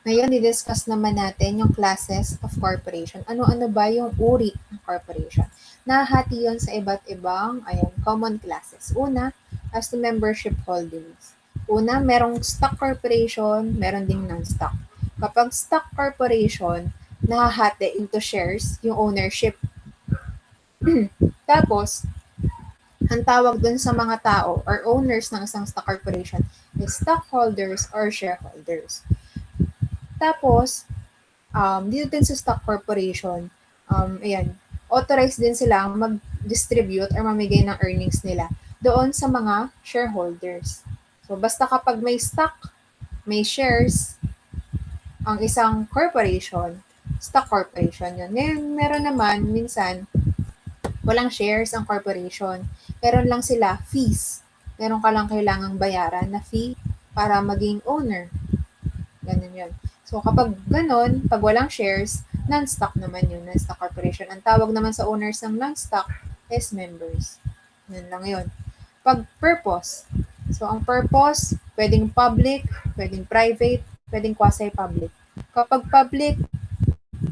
Ngayon, i-discuss naman natin yung classes of corporation. Ano-ano ba yung uri ng corporation? Nahati yun sa iba't ibang common classes. Una, as to membership holdings. Una, merong stock corporation, meron ding non-stock. Kapag stock corporation, nahahati into shares, yung ownership. Tapos, ang tawag dun sa mga tao or owners ng isang stock corporation is stockholders or shareholders. Tapos, dito din sa stock corporation, authorized din sila mag-distribute or mamigay ng earnings nila doon sa mga shareholders. So, basta kapag may stock, may shares, ang isang corporation, stock corporation yun. Ngayon, meron naman, minsan, walang shares ang corporation. Meron lang sila fees. Meron ka lang kailangang bayaran na fee para maging owner. Ganun yun. So, kapag ganun, pag walang shares, non-stock naman yun, non-stock corporation. Ang tawag naman sa owners ng non-stock is members. Yun lang yun. Pag purpose. So, ang purpose, pwedeng public, pwedeng private, pwedeng quasi-public. Kapag public,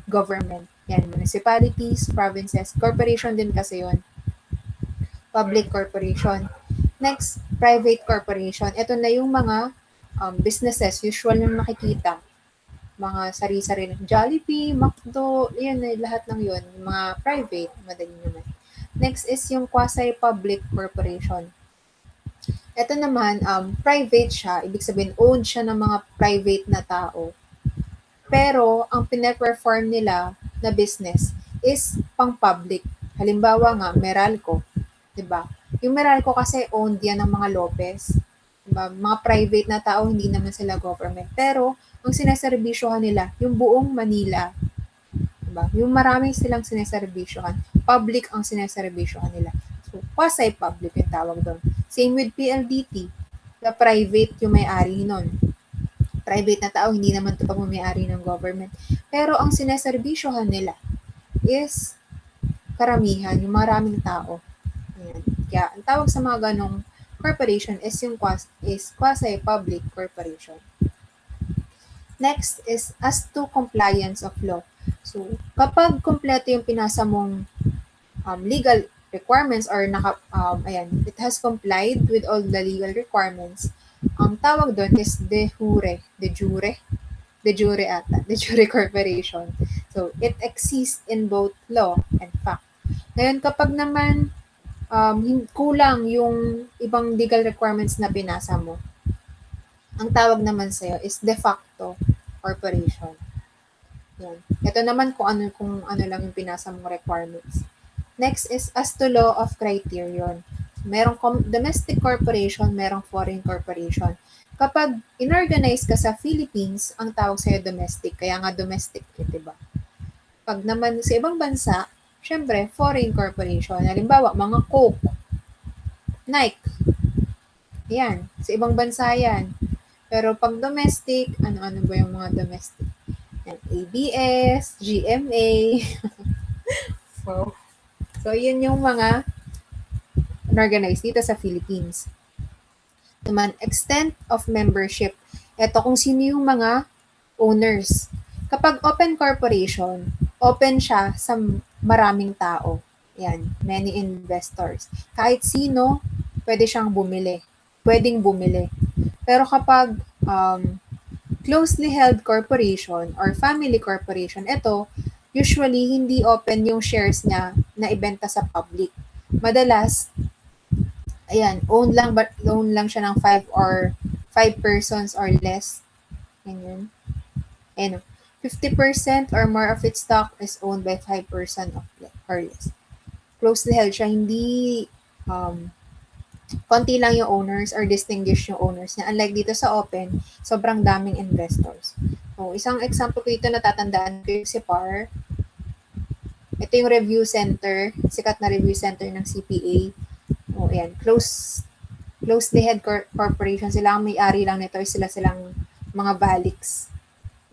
government. Yan, municipalities, provinces, corporation din kasi yun. Public corporation. Next, private corporation. Ito na yung mga businesses, usual yung makikita. Mga sari-sari ng Jollibee, McDo, yun, lahat ng yun. Mga private, madali naman. Next is yung quasi-public corporation. Ito naman, private siya. Ibig sabihin, owned siya ng mga private na tao. Pero, ang pinaperform nila na business is pang-public. Halimbawa nga, Meralco. Diba? Yung Meralco kasi owned yan ng mga Lopez. Diba? Mga private na tao, hindi naman sila government. Pero, ang sineserbisyohan nila, yung buong Manila. Diba? Yung marami silang sineserbisyohan. Public ang sineserbisyohan nila. So, quasi-public yung tawag doon. Same with PLDT. The private yung may-ari nun. Private na tao, hindi naman ito pagmamayari ng government. Pero ang sineserbisyohan nila is karamihan, yung maraming tao. Ayan. Kaya ang tawag sa mga ganong corporation is yung quasi-public corporation. Next is as to compliance of law. So, kapag kompleto yung pinasa mong legal requirements or it has complied with all the legal requirements, ang tawag doon is de jure corporation. So, it exists in both law and fact. Ngayon, kapag naman kulang yung ibang legal requirements na binasa mo, ang tawag naman sa'yo is de facto corporation. Yan. Ito naman kung ano lang yung pinasa mong requirements. Next is as to law of criterion. Merong domestic corporation, merong foreign corporation. Kapag inorganize ka sa Philippines, ang tawag sa'yo domestic. Kaya nga domestic, diba? Pag naman sa ibang bansa, syempre, foreign corporation. Halimbawa, mga Coke, Nike. Yan, sa ibang bansa yan. Pero pag domestic, ano-ano ba yung mga domestic? Yan, ABS, GMA. So, yun yung mga organized dito sa Philippines. Naman, extent of membership. Ito kung sino yung mga owners. Kapag open corporation, open siya sa maraming tao. Yan, many investors. Kahit sino, pwede siyang bumili. Pwedeng bumili. Pero kapag closely held corporation or family corporation, ito, usually, hindi open yung shares niya na ibenta sa public. Madalas, own lang siya ng 5 persons or less. Ganyan. 50% or more of its stock is owned by 5% or less. Closely held siya, hindi konti lang yung owners or distinguished yung owners niya. Unlike dito sa open, sobrang daming investors. So, isang example ko dito natatandaan ko si PAR. Ito yung review center, sikat na review center ng CPA. Ayan, closely held corporation. Sila ang may-ari lang nito, silang mga Valix.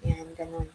Ayan, ganun.